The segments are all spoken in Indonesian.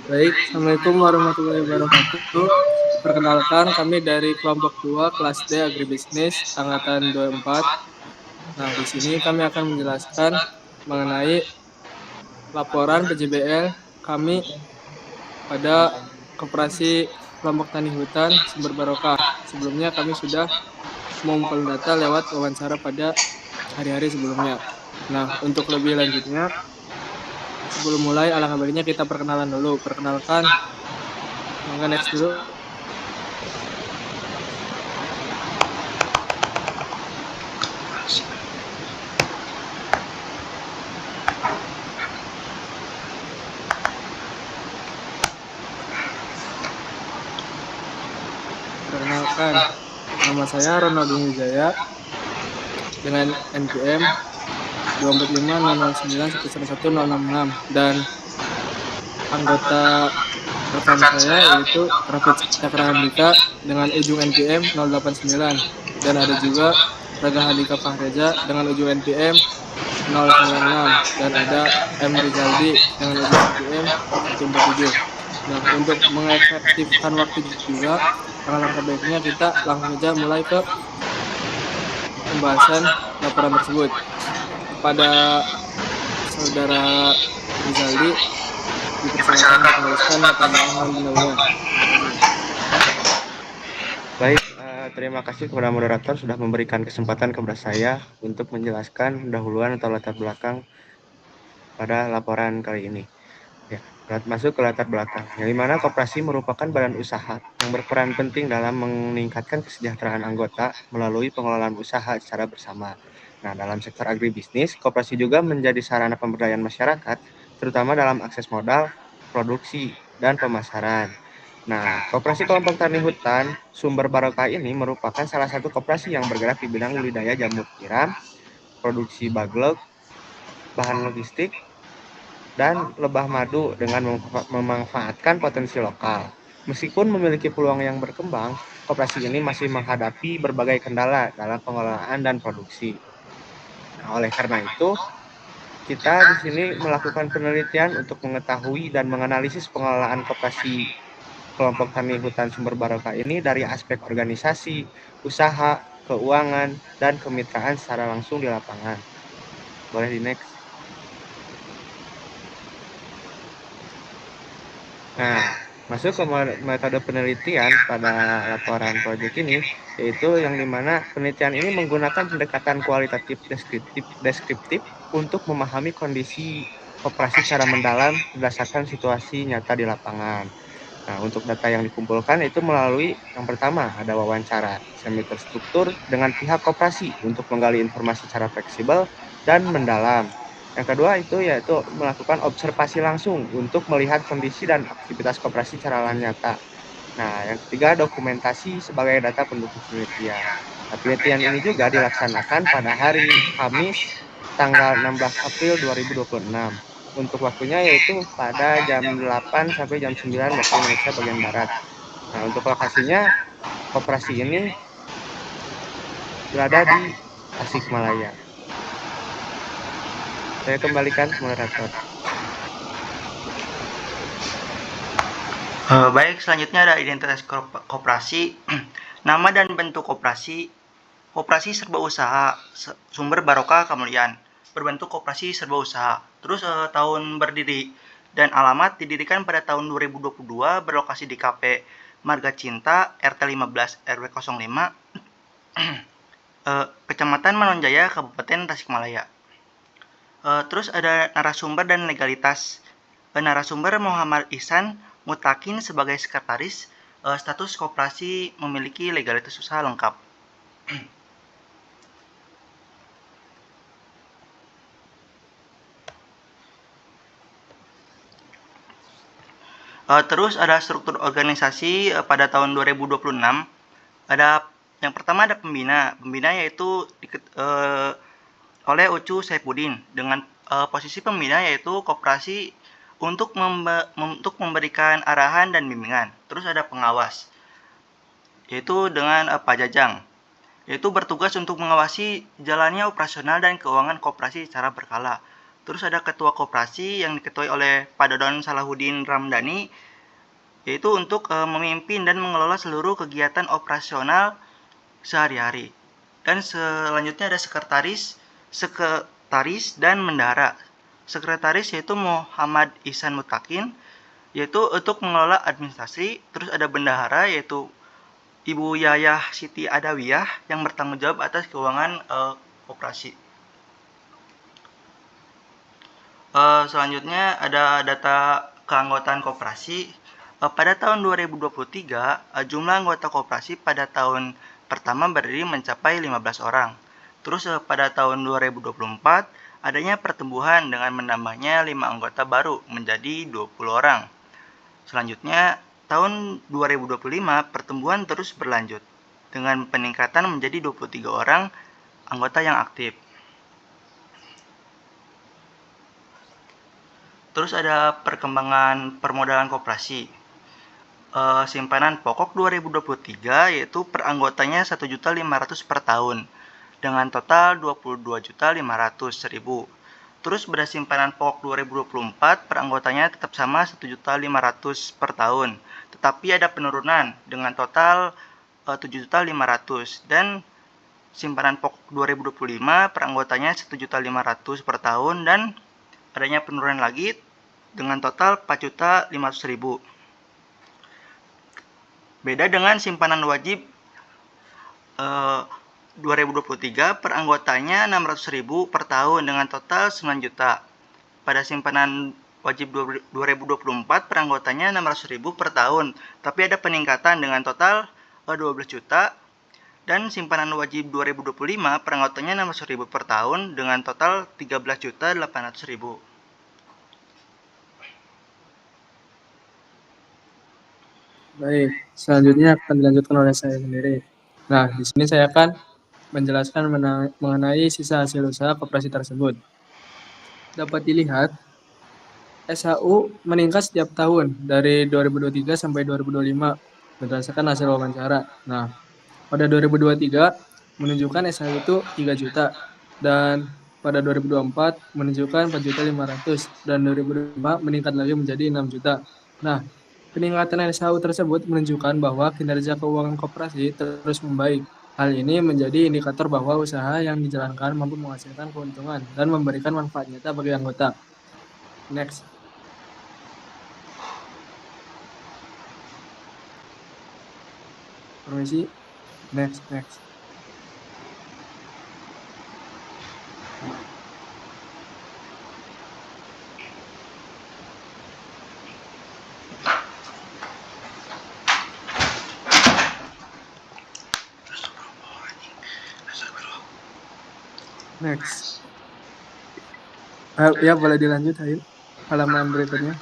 Baik, Assalamualaikum warahmatullahi wabarakatuh. Perkenalkan, kami dari kelompok 2 kelas D Agribisnis angkatan 24. Nah, di sini kami akan menjelaskan mengenai laporan PJBL kami pada Koperasi Kelompok Tani Hutan Sumber Barokah. Sebelumnya kami sudah mengumpulkan data lewat wawancara pada hari-hari sebelumnya. Nah, untuk lebih lanjutnya, sebelum mulai alangkah baiknya kita perkenalan dulu. Perkenalkan, mangga next dulu. Perkenalkan, nama saya Ronald Wijaya dengan NPM 24500911166 dan anggota rekan saya yaitu Rafid Cakra Handika dengan ujung NPM 089 dan ada juga Raga Handika Fahreza dengan ujung NPM 096 dan ada M Rizaldi dengan ujung NPM 147. Nah, untuk mengefektifkan waktu juga, alangkah baiknya kita langsung saja mulai ke pembahasan laporan tersebut. Kepada Saudara Rizaldi, dipersilakan untuk menuliskan latar belakang pendahuluan. Terima kasih. Baik, terima kasih kepada moderator sudah memberikan kesempatan kepada saya untuk menjelaskan pendahuluan atau latar belakang pada laporan kali ini. Ya, masuk ke latar belakang, yang dimana koperasi merupakan badan usaha yang berperan penting dalam meningkatkan kesejahteraan anggota melalui pengelolaan usaha secara bersama. Nah, dalam sektor agribisnis, koperasi juga menjadi sarana pemberdayaan masyarakat, terutama dalam akses modal, produksi, dan pemasaran. Nah, Koperasi Kelompok Tani Hutan Sumber Barokah ini merupakan salah satu koperasi yang bergerak di bidang budidaya jamur tiram, produksi baglok, bahan logistik, dan lebah madu dengan memanfaatkan potensi lokal. Meskipun memiliki peluang yang berkembang, koperasi ini masih menghadapi berbagai kendala dalam pengelolaan dan produksi. Nah, oleh karena itu, kita di sini melakukan penelitian untuk mengetahui dan menganalisis pengelolaan koperasi Kelompok Tani Hutan Sumber Barokah ini dari aspek organisasi, usaha, keuangan, dan kemitraan secara langsung di lapangan. Boleh di next. Nah, masuk ke metode penelitian pada laporan proyek ini, yaitu yang dimana penelitian ini menggunakan pendekatan kualitatif deskriptif untuk memahami kondisi koperasi secara mendalam berdasarkan situasi nyata di lapangan. Nah, untuk data yang dikumpulkan itu melalui yang pertama ada wawancara semi terstruktur dengan pihak koperasi untuk menggali informasi secara fleksibel dan mendalam. Yang kedua itu yaitu melakukan observasi langsung untuk melihat kondisi dan aktivitas koperasi secara nyata. Nah, yang ketiga dokumentasi sebagai data pendukung penelitian. Nah, penelitian ini juga dilaksanakan pada hari Kamis tanggal 16 April 2026. Untuk waktunya yaitu pada jam 8 sampai jam 9 waktu Indonesia bagian Barat. Nah, untuk lokasinya koperasi ini berada di Tasikmalaya. Saya kembalikan ke moderator. Baik, selanjutnya ada identitas koperasi, nama dan bentuk koperasi. Koperasi serba usaha Sumber Barokah Kemuliaan berbentuk koperasi serba usaha. Terus tahun berdiri dan alamat didirikan pada tahun 2022, berlokasi di KP Marga Cinta RT 15 RW 05 Kecamatan Manonjaya, Kabupaten Tasikmalaya. Terus ada narasumber dan legalitas. Narasumber Muhammad Ihsan Mutakin sebagai sekretaris. Status koperasi memiliki legalitas usaha lengkap. Terus ada struktur organisasi pada tahun 2026. Ada yang pertama ada pembina. Pembina yaitu oleh Ucu Saipudin dengan posisi pembina yaitu koperasi untuk memberikan arahan dan bimbingan. Terus ada pengawas yaitu dengan Pak Jajang, yaitu bertugas untuk mengawasi jalannya operasional dan keuangan koperasi secara berkala. Terus ada ketua koperasi yang diketuai oleh Pak Dodon Salahuddin Ramdhani, yaitu untuk memimpin dan mengelola seluruh kegiatan operasional sehari-hari. Dan selanjutnya ada sekretaris dan bendahara. Sekretaris yaitu Muhammad Ihsan Mutakin, yaitu untuk mengelola administrasi. Terus ada bendahara yaitu Ibu Yayah Siti Adawiyah yang bertanggung jawab atas keuangan koperasi. Selanjutnya ada data keanggotaan koperasi. Pada tahun 2023, jumlah anggota koperasi pada tahun pertama berdiri mencapai 15 orang. Terus pada tahun 2024, adanya pertumbuhan dengan menambahnya 5 anggota baru menjadi 20 orang. Selanjutnya, tahun 2025, pertumbuhan terus berlanjut dengan peningkatan menjadi 23 orang anggota yang aktif. Terus ada perkembangan permodalan koperasi. Simpanan pokok 2023 yaitu per anggotanya 1.500.000 per tahun dengan total 22.500.000. Terus pada simpanan pokok 2024 per anggotanya tetap sama 1.500.000 per tahun, tetapi ada penurunan dengan total 7.500.000 dan simpanan pokok 2025 per anggotanya 1.500.000 per tahun dan adanya penurunan lagi dengan total 4.500.000. Beda dengan simpanan wajib 2023 per anggotanya 600.000 per tahun dengan total 9 juta. Pada simpanan wajib 2024 per anggotanya 600.000 per tahun, tapi ada peningkatan dengan total 12 juta. Dan simpanan wajib 2025 per anggotanya 600.000 per tahun dengan total 13.800.000. Baik, selanjutnya akan dilanjutkan oleh saya sendiri. Nah, di sini saya akan menjelaskan mengenai sisa hasil usaha koperasi tersebut. Dapat dilihat, SHU meningkat setiap tahun dari 2023 sampai 2025 berdasarkan hasil wawancara. Nah, pada 2023 menunjukkan SHU itu 3 juta dan pada 2024 menunjukkan 4.500.000 dan 2025 meningkat lagi menjadi 6 juta. Nah, peningkatan SHU tersebut menunjukkan bahwa kinerja keuangan koperasi terus membaik. Hal ini menjadi indikator bahwa usaha yang dijalankan mampu menghasilkan keuntungan dan memberikan manfaat nyata bagi anggota. Next. Permisi. Next. Next. Ya, boleh dilanjut, ayo. Halaman berikutnya.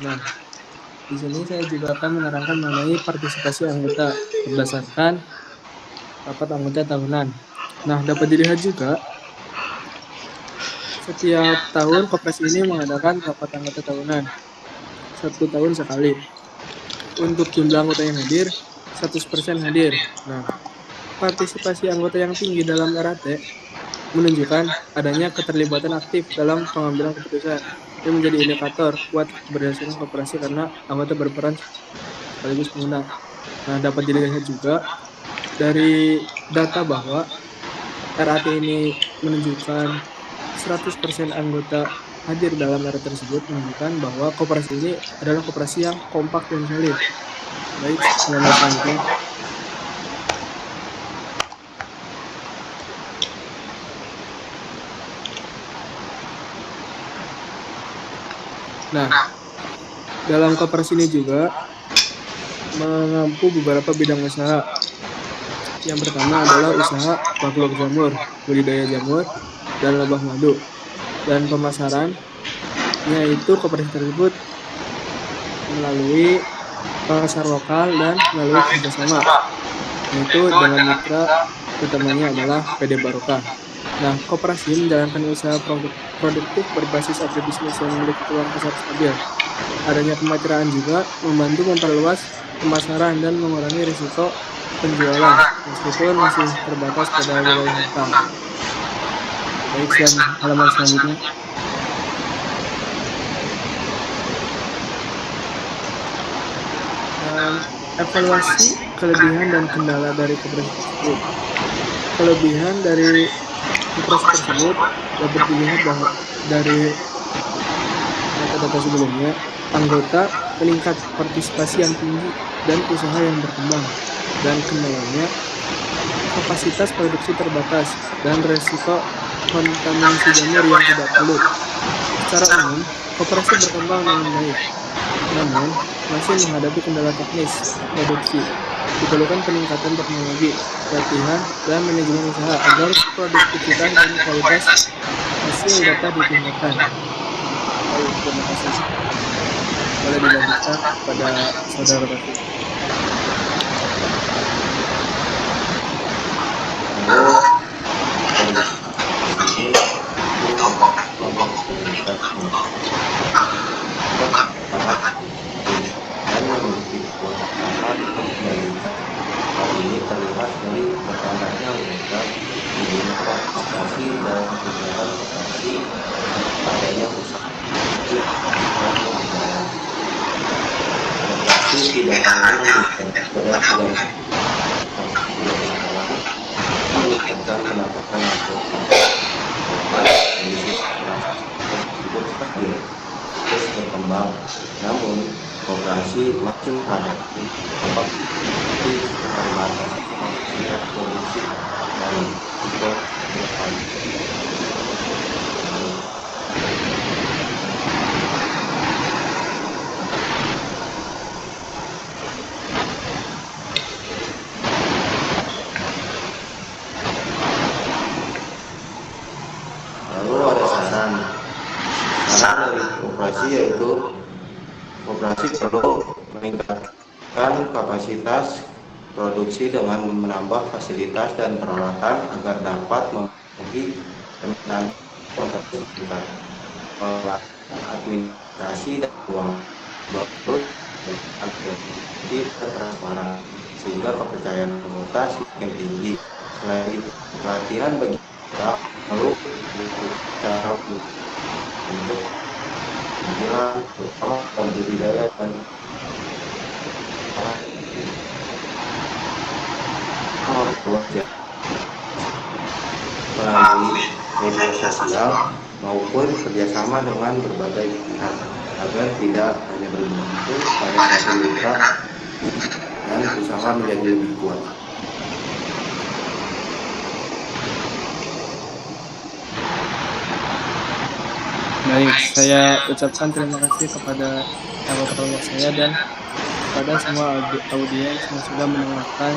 Nah, di sini saya juga akan menerangkan mengenai partisipasi anggota berdasarkan rapat anggota tahunan. Nah, dapat dilihat juga setiap tahun koperasi ini mengadakan rapat anggota tahunan 1 tahun sekali. Untuk jumlah anggota yang hadir 100% hadir. Nah, partisipasi anggota yang tinggi dalam RAT menunjukkan adanya keterlibatan aktif dalam pengambilan keputusan. Ini menjadi indikator kuat keberhasilan koperasi karena anggota berperan sekaligus pengguna. Nah, dapat dilihat juga dari data bahwa RAT ini menunjukkan 100% anggota hadir dalam RAT tersebut menunjukkan bahwa koperasi ini adalah koperasi yang kompak dan solid. Baik, selamat lanjut. Nah, dalam koperasi ini juga mengampu beberapa bidang usaha. Yang pertama adalah usaha backlog jamur, budidaya jamur, dan lebah madu. Dan pemasaran, yaitu koperasi tersebut melalui pasar lokal dan melalui kerjasama, yaitu dengan mitra utamanya adalah PD Barokah. Nah, koperasi menjalankan usaha produktif berbasis agribisnis yang memiliki peluang pasar stabil. Adanya kemitraan juga membantu memperluas pemasaran dan mengurangi risiko penjualan, meskipun masih terbatas pada wilayah lokal. Baik, dan halaman selanjutnya. Evaluasi kelebihan dan kendala dari koperasi tersebut. Kelebihan dari koperasi tersebut dapat dilihat bahwa dari data-data sebelumnya, anggota meningkat, partisipasi yang tinggi, dan usaha yang berkembang. Dan kendalanya, kapasitas produksi terbatas dan resiko kontaminasi jamur yang tidak perlu. Secara umum, koperasi berkembang dengan baik, namun masih menghadapi kendala teknis produksi. Diperlukan peningkatan teknologi, pelatihan, dan manajemen usaha agar produktivitas dan kualitas hasil dapat ditingkatkan. Baik, terima kasih. Boleh dilanjutkan pada saudara Taufik. Hal ini terlihat dari bertambahnya anggota menggunakan partisipasi dalam kegiatan koperasi adanya usaha koperasi tidak hanya meningkatkan pendapatan anggota kondisi tersebut stabil terus berkembang, namun koperasi masih menghadapi keterbatasan kapasitas produksi dan risiko depan. Lalu ada saran dari koperasi, yaitu koperasi perlu meningkatkan kapasitas produksi dengan menambah fasilitas dan peralatan agar dapat memenuhi permintaan konsumen. Administrasi dan uang baru administratif dan transparan sehingga kepercayaan anggota semakin tinggi. Selain itu, pelatihan bagi kita perlu cara untuk menjelang terutama budidaya dan melalui media sosial maupun kerjasama dengan berbagai pihak agar tidak hanya bergantung pada satu mitra dan usaha menjadi lebih kuat. Baik, saya ucapkan terima kasih kepada anggota kelompok saya dan kepada semua audiens yang sudah mendengarkan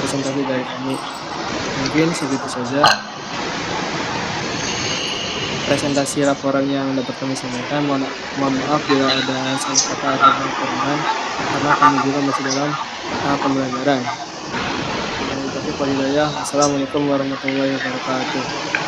presentasi dari kami. Mungkin segitu saja presentasi laporan yang dapat kami sampaikan. Mohon maaf bila ada salah kata atau kekurangan, karena kami juga masih dalam tahap pembelajaran. Assalamualaikum warahmatullahi wabarakatuh.